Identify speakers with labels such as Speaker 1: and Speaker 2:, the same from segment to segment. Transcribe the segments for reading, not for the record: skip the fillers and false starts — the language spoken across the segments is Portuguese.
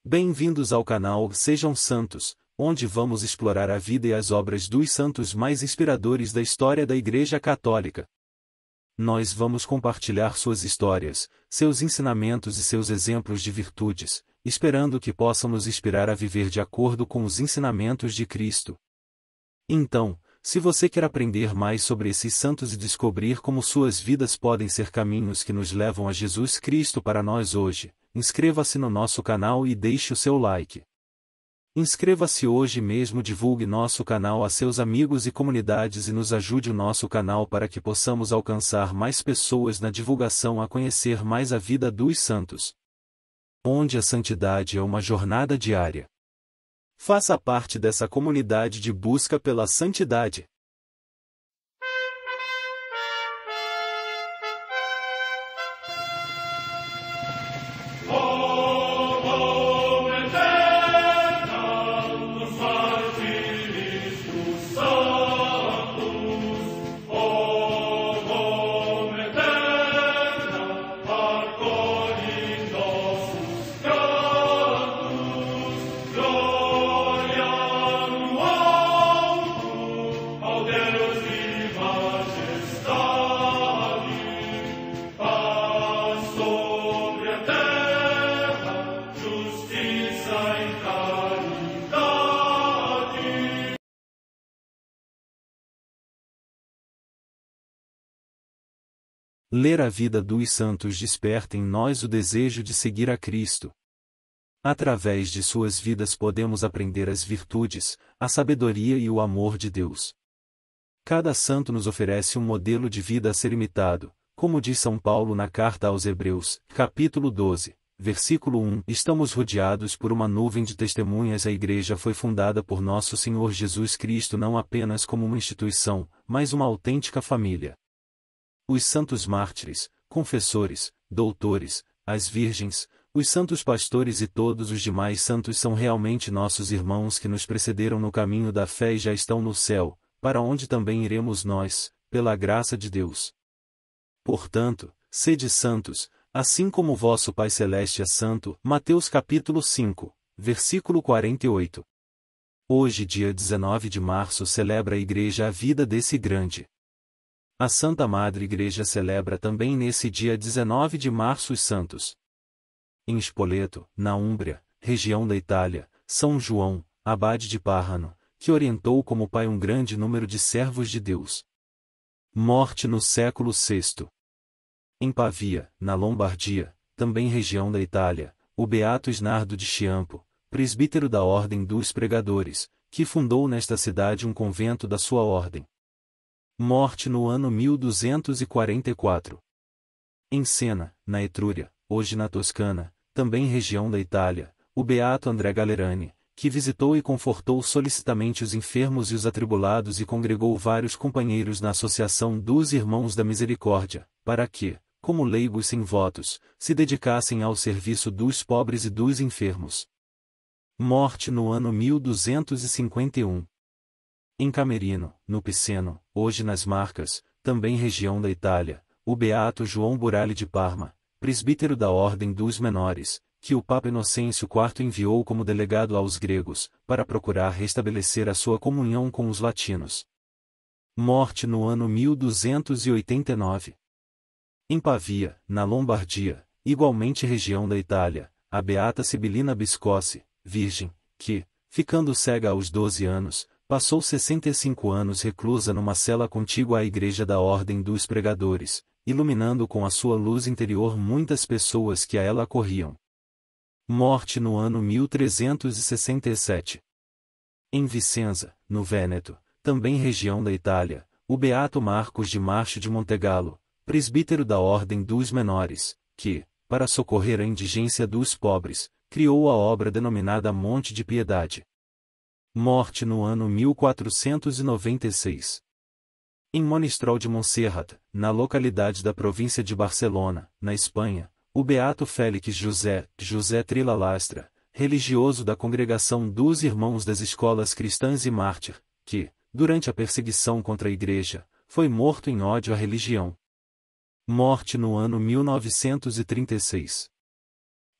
Speaker 1: Bem-vindos ao canal Sejam Santos, onde vamos explorar a vida e as obras dos santos mais inspiradores da história da Igreja Católica. Nós vamos compartilhar suas histórias, seus ensinamentos e seus exemplos de virtudes, esperando que possam nos inspirar a viver de acordo com os ensinamentos de Cristo. Então, se você quer aprender mais sobre esses santos e descobrir como suas vidas podem ser caminhos que nos levam a Jesus Cristo para nós hoje, inscreva-se no nosso canal e deixe o seu like. Inscreva-se hoje mesmo, divulgue nosso canal a seus amigos e comunidades e nos ajude o nosso canal para que possamos alcançar mais pessoas na divulgação a conhecer mais a vida dos santos. Onde a santidade é uma jornada diária. Faça parte dessa comunidade de busca pela santidade. Ler a vida dos santos desperta em nós o desejo de seguir a Cristo. Através de suas vidas podemos aprender as virtudes, a sabedoria e o amor de Deus. Cada santo nos oferece um modelo de vida a ser imitado, como diz São Paulo na carta aos Hebreus, capítulo 12, versículo 1. Estamos rodeados por uma nuvem de testemunhas. A Igreja foi fundada por nosso Senhor Jesus Cristo não apenas como uma instituição, mas uma autêntica família. Os santos mártires, confessores, doutores, as virgens, os santos pastores e todos os demais santos são realmente nossos irmãos que nos precederam no caminho da fé e já estão no céu, para onde também iremos nós, pela graça de Deus. Portanto, sede santos, assim como vosso Pai Celeste é santo. Mateus capítulo 5, versículo 48. Hoje, dia 19 de março, celebra a Igreja a vida desse grande. A Santa Madre Igreja celebra também nesse dia 19 de março os santos. Em Spoleto, na Úmbria, região da Itália, São João, abade de Parrano, que orientou como pai um grande número de servos de Deus. Morte no século VI. Em Pavia, na Lombardia, também região da Itália, o beato Isnardo de Ciampo, presbítero da Ordem dos Pregadores, que fundou nesta cidade um convento da sua ordem. Morte no ano 1244. Em Siena, na Etrúria, hoje na Toscana, também região da Itália, o beato André Gallerani, que visitou e confortou solicitamente os enfermos e os atribulados e congregou vários companheiros na Associação dos Irmãos da Misericórdia, para que, como leigos sem votos, se dedicassem ao serviço dos pobres e dos enfermos. Morte no ano 1251. Em Camerino, no Piceno, hoje nas Marcas, também região da Itália, o beato João Burali de Parma, presbítero da Ordem dos Menores, que o Papa Inocêncio IV enviou como delegado aos gregos, para procurar restabelecer a sua comunhão com os latinos. Morte no ano 1289. Em Pavia, na Lombardia, igualmente região da Itália, a beata Sibilina Biscossi, virgem, que, ficando cega aos 12 anos, passou 65 anos reclusa numa cela contígua à Igreja da Ordem dos Pregadores, iluminando com a sua luz interior muitas pessoas que a ela acorriam. Morte no ano 1367. Em Vicenza, no Vêneto, também região da Itália, o beato Marcos de Marcho de Montegallo, presbítero da Ordem dos Menores, que, para socorrer a indigência dos pobres, criou a obra denominada Monte de Piedade. Morte no ano 1496. Em Monistrol de Montserrat, na localidade da província de Barcelona, na Espanha, o beato Félix José Trilla Lastra, religioso da Congregação dos Irmãos das Escolas Cristãs e mártir, que, durante a perseguição contra a Igreja, foi morto em ódio à religião. Morte no ano 1936.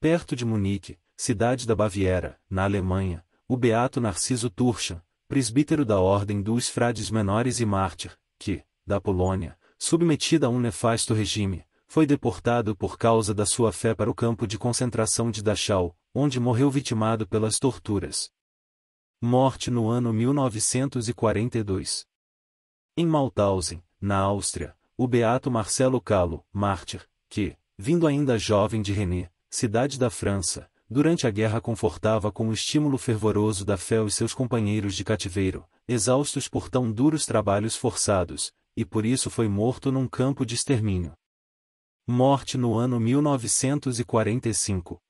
Speaker 1: Perto de Munique, cidade da Baviera, na Alemanha, o beato Narciso Turchan, presbítero da Ordem dos Frades Menores e mártir, que, da Polônia, submetida a um nefasto regime, foi deportado por causa da sua fé para o campo de concentração de Dachau, onde morreu vitimado pelas torturas. Morte no ano 1942. Em Mauthausen, na Áustria, o beato Marcelo Calo, mártir, que, vindo ainda jovem de Rennes, cidade da França, durante a guerra confortava com o estímulo fervoroso da fé os seus companheiros de cativeiro, exaustos por tão duros trabalhos forçados, e por isso foi morto num campo de extermínio. Morte no ano 1945.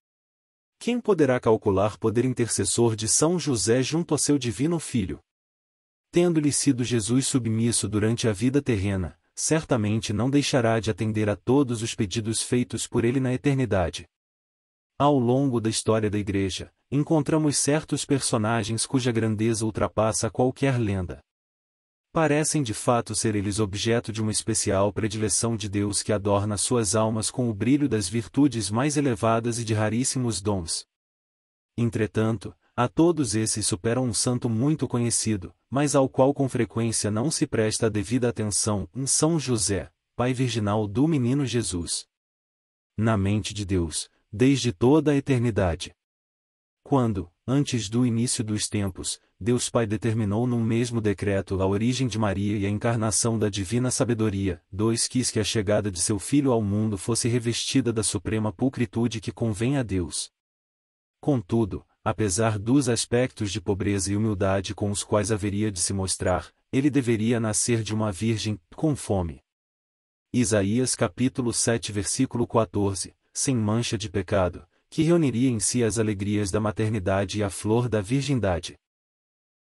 Speaker 1: Quem poderá calcular poder intercessor de São José junto a seu divino Filho? Tendo-lhe sido Jesus submisso durante a vida terrena, certamente não deixará de atender a todos os pedidos feitos por ele na eternidade. Ao longo da história da Igreja, encontramos certos personagens cuja grandeza ultrapassa qualquer lenda. Parecem de fato ser eles objeto de uma especial predileção de Deus que adorna suas almas com o brilho das virtudes mais elevadas e de raríssimos dons. Entretanto, a todos esses supera um santo muito conhecido, mas ao qual com frequência não se presta a devida atenção, em São José, pai virginal do menino Jesus. Na mente de Deus, desde toda a eternidade. Quando, antes do início dos tempos, Deus Pai determinou num mesmo decreto a origem de Maria e a encarnação da divina sabedoria, quis que a chegada de seu Filho ao mundo fosse revestida da suprema pulcritude que convém a Deus. Contudo, apesar dos aspectos de pobreza e humildade com os quais haveria de se mostrar, ele deveria nascer de uma virgem, com fome. Isaías capítulo 7 versículo 14, sem mancha de pecado, que reuniria em si as alegrias da maternidade e a flor da virgindade.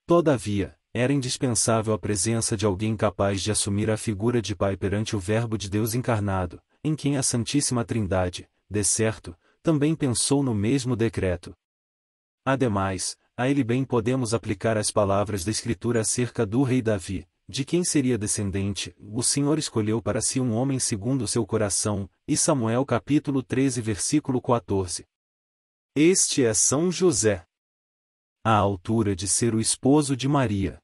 Speaker 1: Todavia, era indispensável a presença de alguém capaz de assumir a figura de pai perante o Verbo de Deus encarnado, em quem a Santíssima Trindade, de certo, também pensou no mesmo decreto. Ademais, a ele bem podemos aplicar as palavras da Escritura acerca do rei Davi, de quem seria descendente, o Senhor escolheu para si um homem segundo o seu coração, e Samuel capítulo 13 versículo 14. Este é São José. À altura de ser o esposo de Maria.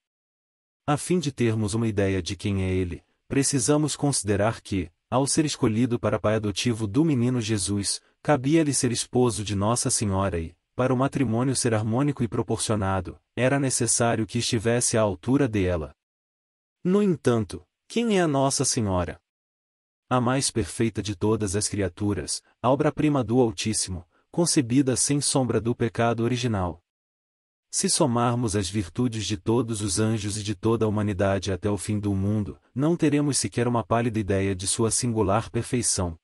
Speaker 1: A fim de termos uma ideia de quem é ele, precisamos considerar que, ao ser escolhido para pai adotivo do menino Jesus, cabia-lhe ser esposo de Nossa Senhora e, para o matrimônio ser harmônico e proporcionado, era necessário que estivesse à altura dela. No entanto, quem é a Nossa Senhora? A mais perfeita de todas as criaturas, a obra-prima do Altíssimo, concebida sem sombra do pecado original. Se somarmos as virtudes de todos os anjos e de toda a humanidade até o fim do mundo, não teremos sequer uma pálida ideia de sua singular perfeição.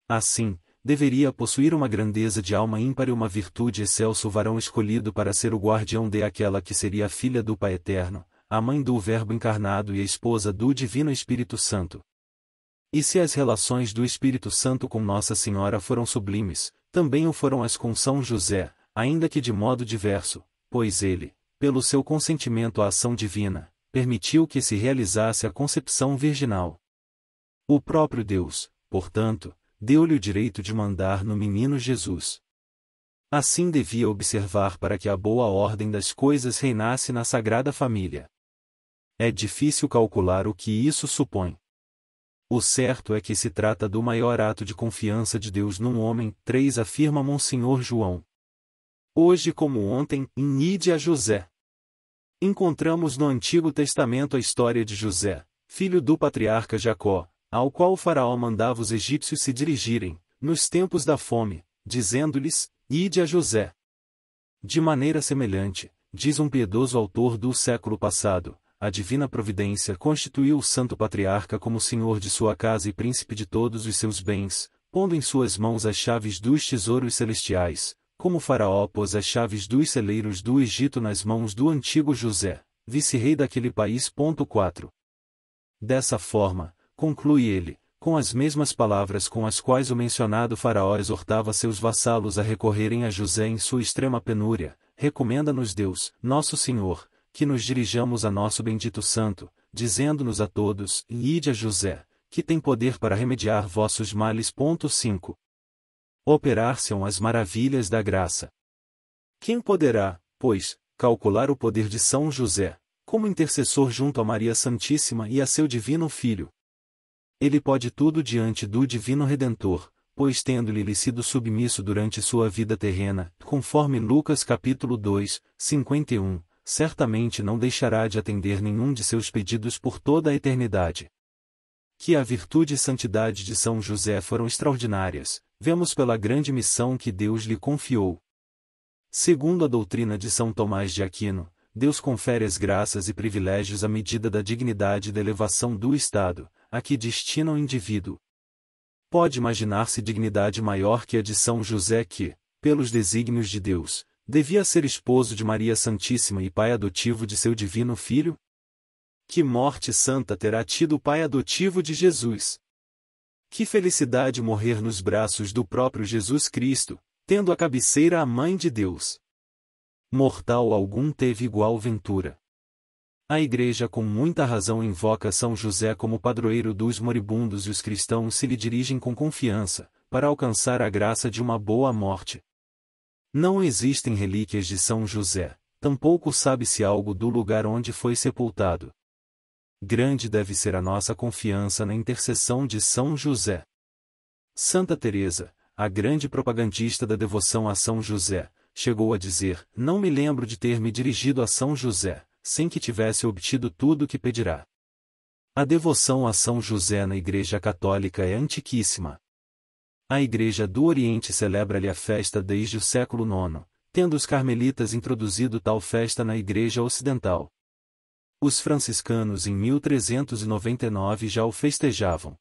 Speaker 1: Assim, deveria possuir uma grandeza de alma ímpar e uma virtude excelsa o varão escolhido para ser o guardião de aquela que seria a filha do Pai Eterno, a mãe do Verbo encarnado e a esposa do Divino Espírito Santo. E se as relações do Espírito Santo com Nossa Senhora foram sublimes, também o foram as com São José, ainda que de modo diverso, pois ele, pelo seu consentimento à ação divina, permitiu que se realizasse a concepção virginal. O próprio Deus, portanto, deu-lhe o direito de mandar no menino Jesus. Assim devia observar para que a boa ordem das coisas reinasse na Sagrada Família. É difícil calcular o que isso supõe. O certo é que se trata do maior ato de confiança de Deus num homem, 3 afirma Monsenhor João. Hoje como ontem, em Ide a José. Encontramos no Antigo Testamento a história de José, filho do patriarca Jacó, ao qual o faraó mandava os egípcios se dirigirem, nos tempos da fome, dizendo-lhes, Ide a José. De maneira semelhante, diz um piedoso autor do século passado, a divina providência constituiu o santo patriarca como senhor de sua casa e príncipe de todos os seus bens, pondo em suas mãos as chaves dos tesouros celestiais, como o faraó pôs as chaves dos celeiros do Egito nas mãos do antigo José, vice-rei daquele país. 4. Dessa forma, conclui ele, com as mesmas palavras com as quais o mencionado faraó exortava seus vassalos a recorrerem a José em sua extrema penúria, recomenda-nos Deus, nosso Senhor, que nos dirijamos a nosso bendito santo, dizendo-nos a todos, Ide a José, que tem poder para remediar vossos males. 5. Operar-se-ão as maravilhas da graça. Quem poderá, pois, calcular o poder de São José, como intercessor junto a Maria Santíssima e a seu divino Filho? Ele pode tudo diante do divino Redentor, pois tendo-lhe sido submisso durante sua vida terrena, conforme Lucas capítulo 2, 51, certamente não deixará de atender nenhum de seus pedidos por toda a eternidade. Que a virtude e santidade de São José foram extraordinárias, vemos pela grande missão que Deus lhe confiou. Segundo a doutrina de São Tomás de Aquino, Deus confere as graças e privilégios à medida da dignidade e da elevação do estado, a que destina o indivíduo. Pode imaginar-se dignidade maior que a de São José que, pelos desígnios de Deus, devia ser esposo de Maria Santíssima e pai adotivo de seu divino Filho? Que morte santa terá tido o pai adotivo de Jesus! Que felicidade morrer nos braços do próprio Jesus Cristo, tendo à cabeceira a Mãe de Deus! Mortal algum teve igual ventura. A Igreja com muita razão invoca São José como padroeiro dos moribundos e os cristãos se lhe dirigem com confiança, para alcançar a graça de uma boa morte. Não existem relíquias de São José, tampouco sabe-se algo do lugar onde foi sepultado. Grande deve ser a nossa confiança na intercessão de São José. Santa Teresa, a grande propagandista da devoção a São José, chegou a dizer: "Não me lembro de ter me dirigido a São José, sem que tivesse obtido tudo o que pedirá." A devoção a São José na Igreja Católica é antiquíssima. A Igreja do Oriente celebra-lhe a festa desde o século IX, tendo os carmelitas introduzido tal festa na Igreja Ocidental. Os franciscanos em 1399 já o festejavam.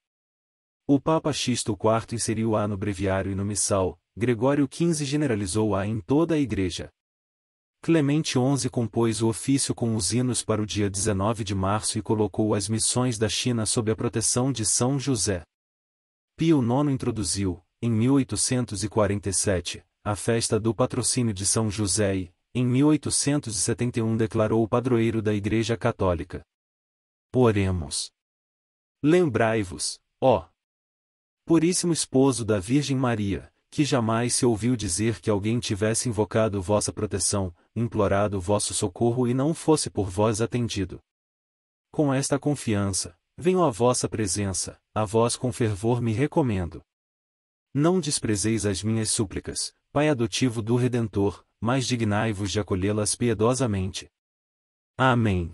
Speaker 1: O Papa Xisto IV inseriu-a no breviário e no missal, Gregório XV generalizou-a em toda a Igreja. Clemente XI compôs o ofício com os hinos para o dia 19 de março e colocou as missões da China sob a proteção de São José. Pio IX introduziu, em 1847, a festa do patrocínio de São José e, em 1871 declarou o padroeiro da Igreja Católica. Oremos. Lembrai-vos, ó Puríssimo Esposo da Virgem Maria, que jamais se ouviu dizer que alguém tivesse invocado vossa proteção, implorado vosso socorro e não fosse por vós atendido. Com esta confiança, venho à vossa presença, a vós com fervor me recomendo. Não desprezeis as minhas súplicas, Pai adotivo do Redentor, mas dignai-vos de acolhê-las piedosamente. Amém.